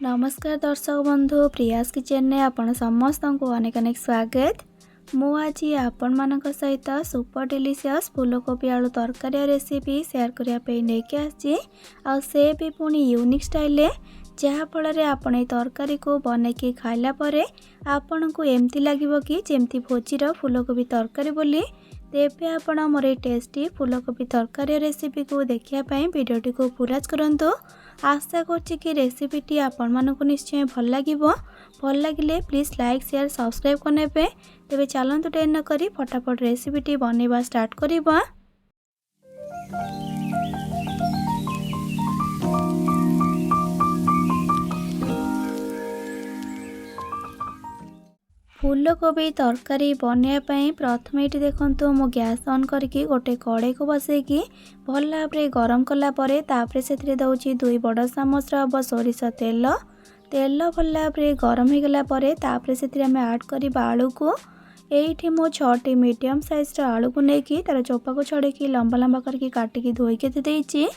नमस्कार दर्शक बंधु प्रियास किचन ने आपण समस्त को अनेक अनेक स्वागत। मु आज आपण मानक सहित सुपर डिलीशियस फूलकोबी आलू तरकारी रेसिपी शेयर करने लेके आसी आ से भी पुणी यूनिक स्टाइल जहाँफल आपण ये तरकारी को बनैकी खाइला परे आपण को एमती लगे कि जमती भोजीर फूलकोबी तरकारी बोली। तेबे आपण मोर टेस्टी फूलकोबी तरकारी रेसिपी को देखापी भिडियोटी को पूरा करंतु। आशा करछि कि रेसिपीटी आपण मानकु निश्चय भल लगिले प्लीज लाइक शेयर सब्सक्राइब करने पे। तेबे चलंतु देर न करी फटाफट रेसिपीटी बनैबा स्टार्ट करिबा। फूलकोबी तरकारी बनवाई प्रथम ये देखो मो गैस ऑन करके गोटे कड़े को बसैकी भल भाव गरम कलापर तापर से दौची 2 बड़ चामच हम सोरिष तेल भल भाव गरम हो गलापर तापर से आड करवा आलू को। ये मो 6टी मीडियम साइज आलू को लेकिन तार चोपा को छड़ेकी लंबा लंबा करके काटिकी धोईके देइछि।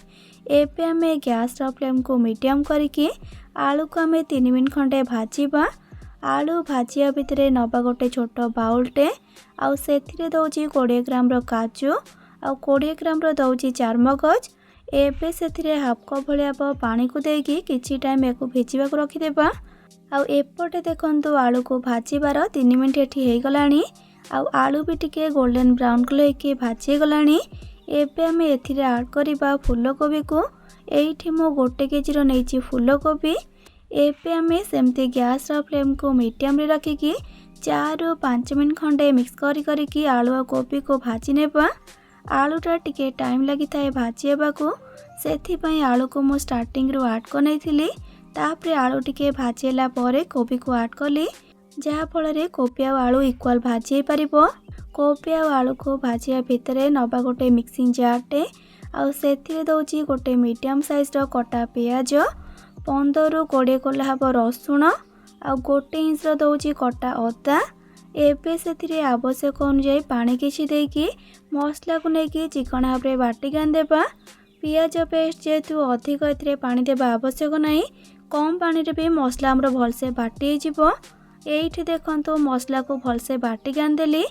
एबे आमे गैस फ्लेम को मीडियम करके आलू को आमे 3 मिनट खंडे भाजीबा। आलू भाजिया भितर नवा गोटे छोट बाउलटे आउ से दौची 20 ग्राम काजू आउ 20 ग्राम दौची रमगज। एबे से हाफ कप भाया पानी को देकी किछि टाइम या भिजिबा को रखिदेबा। आउ एपटे देखंतु आलू को भाजीबार 3 मिनट एठी हो गलानी आउ आलू भी टिके गोल्डन ब्राउन कलर के भाजी गलानी। एबे आमे एथिरे ऐड करबा फूलकोबी को। एठी मो 1 केजी रो नेछि फूलकोबी। एबे आमे सेमती गैस फ्लेम को मीडियम रे रखिकी 4 ରୁ 5 मिनट खंडे मिक्स करी आलू और कोबी को भाजी नेबा। आलूटा टिके टाइम लगी थाए भाजीबा को सेथिपई आलू को मो स्टार्टिंग रो ऐड करनेथिली। तापरे आलू टिके भाजीला परे कोबी को ऐड कली जहा फल रे कोबी और आलू इक्वल भाजी पारिबो। कोबी और आलू को भाजिया भितरे नबा गोटे मिक्सिंग जारटे आउ सेथिरे दउची गोटे मीडियम साइज रो कटा प्याज 15 ରୁ 20 कोला हब रसुण आ 1 इंच दौची कटा अदा। एबे से आवश्यक अनुसार पानी किछि देकी मसला को लेकिन चिकन भाव में बाटिक देबा। पियाज पेस्ट जेहेतु अधिक एथिरे पानी देबा आवश्यक नहीं, कम पानी रे भी मसला हमर भलसे बाटी जिवो। एठी देखंतु मसला को भलसे बाटिक आनदेली।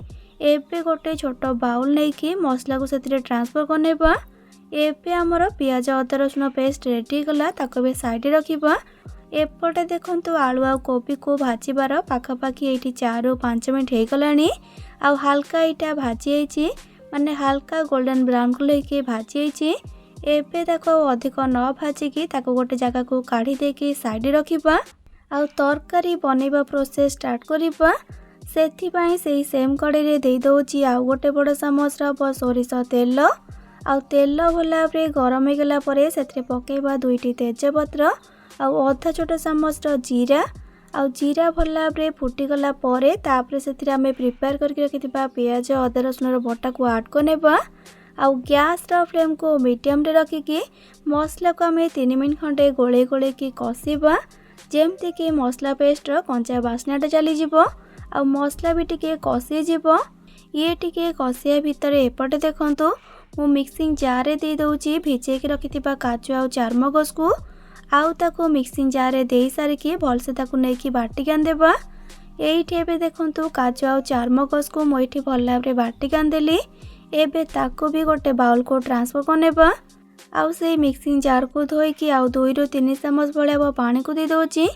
एबे गोटे छोट बाउल लेकी मसला को सेथिरे ट्रांसफर करनेबा। एबे हमर पियाज अदा रसुण पेस्ट रेडी गला ताको भी साइड रखिबा। एपटे देखंतु आलू आ कोबी को भाजीबार पाखापाखी एठी 4 ରୁ 5 मिनट हो गलानी आ हल्का इटा भाजी आइछि माने हल्का गोल्डन ब्राउन कलर के भाजी आइछि। एबे ताको अधिक न भाजिकी ताको गोटे जगह को काढ़ी देकी साइड रखिबा आ तरकारी बनैबा प्रोसेस स्टार्ट करिबा। सेथिपई सेही सेम कड़े रे देई दउची आ गोटे बड़ चामच रो सोरिष तेल आउ तेल भल भाव गरम हो गला परे सेथिरे पकेबा 2टी तेजपत्र आउ अधा छोट चामच जीरा आउ जीरा भल भाव फुटी गला परे तापर सेथिरे आमे प्रिपेयर करके रखिथिबा पियाज अदा रसुण रो बटा को ऐड करनेबा। आउ गैस रो फ्लेम को मीडियम रे रखिकी मसला को आमे 3 मिनट खंडे गोले गोले की कसीबा जेमती कि मसला पेस्ट रो कंचा बास्नाटा चली जिवो आउ मसला भी टिके कसी जिवो। ये टिके कसिया भितर एपटे देखंतु मु मिक्सिंग जार दे दउची भिजेकी रखिथिबा काजू आउ रमगज को आउ ताको मिक्सिंग जार दे सारिकी भलसे ताको नेकी बाटिक आनदेबा। एइठी एबे देखंतु काजू आउ रमगज को मु एठी भल भाव बाटिक आनदेली। एबे ताको भी गोटे बाउल को ट्रांसफर करनेबा आउ से मिक्सिंग जार को धोईकी आउ 2 ରୁ 3 चामच भलिया पानी को दे दउची।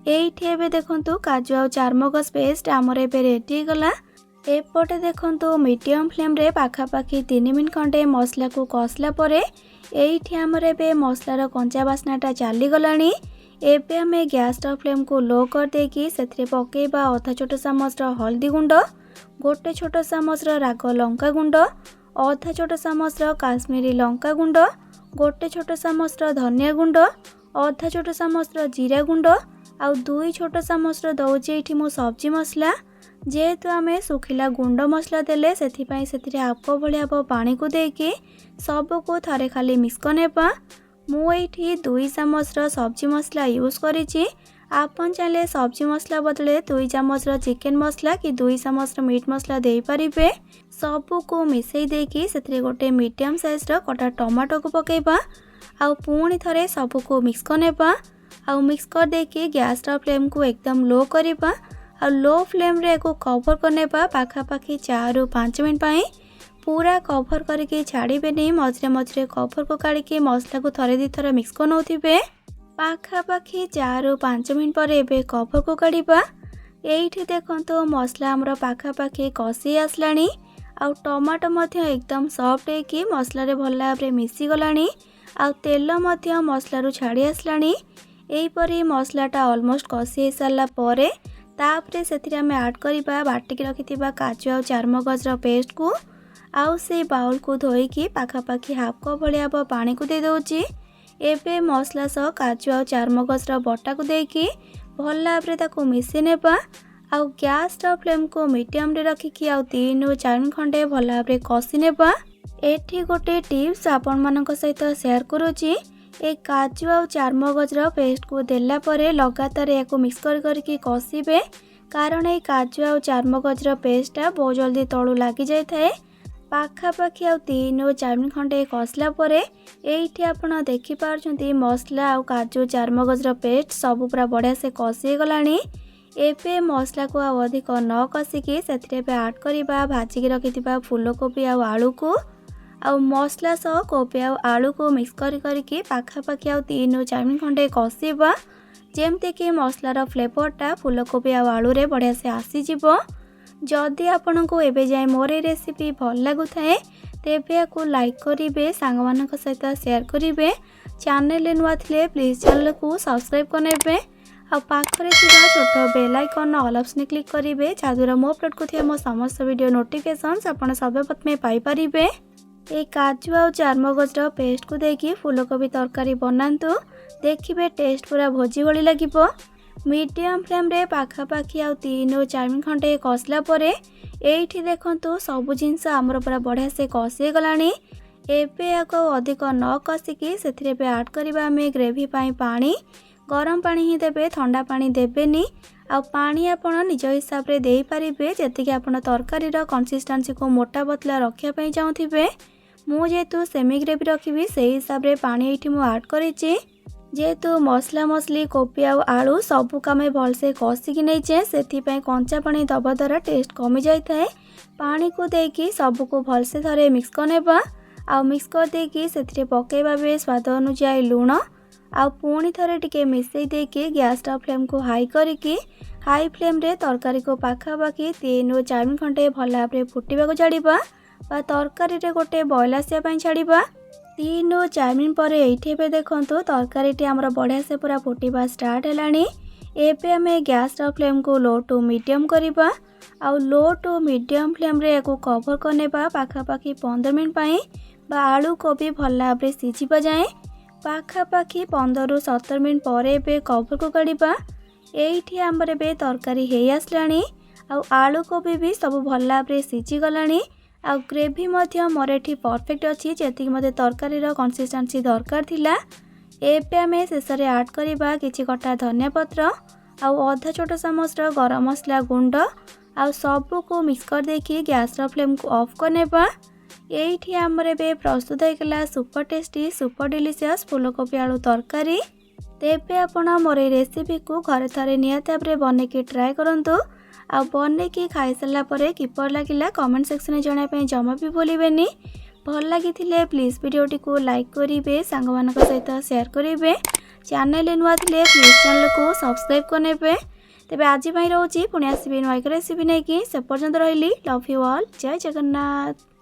एइठी एबे देखंतु काजू आउ रमगज पेस्ट हमर एबे रेडी गला। एपटे देखंतु मीडियम फ्लेम रे पाखापाखी 3 मिनट खंडे मसला को कसला परे एइठी हमर एबे मसलार कंचा बास्नाटा चली गलानी। एबे हमें गैस फ्लेम को लो कर देकी सेथिरे पकेबा अधा छोट चामच हल्दी गुंड, गोटे छोट चामच राग लंका गुंड, अधा छोट चामच काश्मीरी लंका गुंड, गोटे छोट चामच धनिया गुंड, अधा छोट चामच जीरा गुंड आउ 2 छोट चामच दउची एठी मो सब्जी मसला। जेहेतु आमे सुखिला गुंड मसला देले सेथिपई सेथिरे हाफ कप भाया पानी को देकी सबको थरे खाली मिक्स करनेबा। मु एठी 2 चामच सब्जी मसला यूज करिछि। आपन चाहे सब्जी मसला बदले 2 चामच चिकन मसला कि 2 चामच मीट मसला दे पारिबे। सबको मिसई देकी सेथिरे गोटे मीडियम साइज कटा टमाटो को पकेबा आउ पुणी थरे सबको मिक्स करनेबा आउ मिक्स कर देकी गैस फ्लेम को एकदम लो करवा आ लो फ्लेम रे को कवर करने पाखापाखि 4 ରୁ 5 मिनट पाई पूरा कवर करके छाड़े नहीं मझे मझे कवर को काढ़ी मसला को थरे दी थर मिक्स कर नौथिबे पाखापाखि 4 ରୁ 5 मिनट पर एबे कवर को काढ़ा एठी देखंतो मसला हमर पाखापाखि कषि आसलानी आ टमाटो मध्य एकदम सॉफ्ट है मसला रे भल भाव मिसी गलानी आ तेल मध्य मसला रू छाड़ी आसलानी एहीपरी मसलाटा ऑलमोस्ट कषि सारा पर तापरे सेथिरे आमे ऐड करिबा बाटिक रखिथिबा काजू आ चारमगज रो पेस्ट को आउ से बाउल को धोईकी पाखापाखि हाफ कप भलिया पानी को दे दउची एबे मसला सह काजू आ चारमगज रो बटा को देकी भल भाव ताको मिसी नेबा आउ गैस फ्लेम को मीडियम रे रखिकी आउ 3 ରୁ 4 मिनट खंडे भल भाव कषि नेबा एठी गोटे टिप्स आपण मानक सहित शेयर करूची ए काजू आ चारमगज रो पेस्ट को देला परे लगातार याको मिक्स करके कषिबे कारण ए काजू आ चारमगज रो पेस्टा बहुत जल्दी तळु लागी जाय थाए पाखापाखि आ 3 ରୁ 4 मिनट खंडे कषला परे एठी आपण देखि पारछंती मसला आ काजू चारमगज रो पेस्ट सब पूरा बढ़िया से कषि गलानी एबे मसला को अधिक न कषिकी सेथिरे ऐड करिबा भाजी रखिथिबा फूलकोबी आ आलू को आउ मसला सह कोबी आ आलू को मिक्स करके पाखापाखि आ 3 ରୁ 4 मिनट खंडे कषिबा जेमती कि मसलार फ्लेवरटा फूलकोबी आ आलू रे बढ़िया से आसीजिवो जदि आपन को एबे जाए मोर ए रेसिपी भल लागु थाए तेबे याको लाइक करिवे सांग मानक सहित शेयर करिवे चैनल नुआ थिले प्लीज चैनल को सब्सक्राइब करनेबे आ पाखरे थिबा छोट bell icon all option click करिवे जादुरा मो अपलोड को मो समस्त वीडियो नोटिफिकेशंस आपन सबे प्रथमे पाई परिबे ए काजू आ चारमगज रो पेस्ट को देकी फूलकोबी तरकारी बनातु देखिबे टेस्ट पूरा भोजी भली लागिबो मीडियम फ्लेम रे पाखापाखि आ 3 ରୁ 4 मिनट खंडे कषला परे एठी देखंतु सब जिनस हमर पूरा बढ़िया से कषि गलानी एबे याको अधिक न कषिकी सेथिरे पे ऐड करबा हमें ग्रेवी पाई पानी गरम पानी ही देबे ठंडा पानी देबेनी आ पानी आपण निज हिसाब रे देई परिबे जति कि आपण तरकारी रो कंसिस्टेंसी को मोटा पतला रखिया पई चाहथिबे मु जेतु सेमी ग्रेवी रखिबी से हिसाब रे पानी एठी मु ऐड करिछि जेतु मसला मसली कोबी आ आलू सबु कामे भल से कषिकी नैचे सेथि पई कंचा पानी दबा द्वारा टेस्ट कमी जाय थाए पानी को देकी सबु को भल से थरे मिक्स करनेबा आ मिक्स कर देकी सेथिरे पकेबा बे स्वाद अनुसार लूण आ पुणी थरे टिके मिसई देकी गैस फ्लेम को हाई करिकी हाई फ्लेम रे तरकारी को पाखापाखि 3 ରୁ 4 मिनट खंडे भल भाव फुटिबा को छाड़िबा बा तरकारी रे गोटे बॉयल आसिया पई छाड़िबा 3 ରୁ 4 मिनट पर एठी पे देखंतु तरकारी टी हमर बढ़िया से पूरा फुटिबा स्टार्ट हेलानी एबे हमें गैस फ्लेम को लो टू मीडियम करिबा आ लो टू मीडियम फ्लेम रे को कवर करनेबा पाखापाखि 15 मिनट पई बा आलू कोबी भल भाव सिझिबा जाए पाखापाखि 15 ରୁ 17 मिनट पर एबे कवर को काढ़िबा एठी हमर एबे तरकारी हे आसलानी आ आलू कोबी भी सब भल भाव सिझी गलानी आ ग्रेवी मध्य मोर एठी परफेक्ट अछि जेति मते तरकारी रो कंसिस्टेंसी दरकार थिला एबे हमें शेष रे ऐड करिबा किछि कटा धनिया पत्र आ आधा छोटा चामच रो गरम मसला गुंड आ सब को मिक्स कर देकी गैस रो फ्लेम को ऑफ करनेबा एठी हमर एबे प्रस्तुत होइकला सुपर टेस्टी सुपर डिलीशियस फूलकोबी आलू तरकारी तेबे आपण मोर ए रेसिपी को घरे थरे नियत भाबरे बने के ट्राई करंतु आ बने की खाई सारा परे किपर लागिला कमेंट सेक्शन में जणाय पे जमा भी भूलिबेनी भल लागिथिले प्लीज वीडियोटी को लाइक करिवे सांग मानक सहित शेयर करिवे चैनल नुआ थिले प्लीज चैनल को सब्सक्राइब करनेबे तेबे आज पई रहउची पुणी आसीबे नुआ रेसिपी नै कि से पर्यंत रहिली लव यू ऑल जय जगन्नाथ।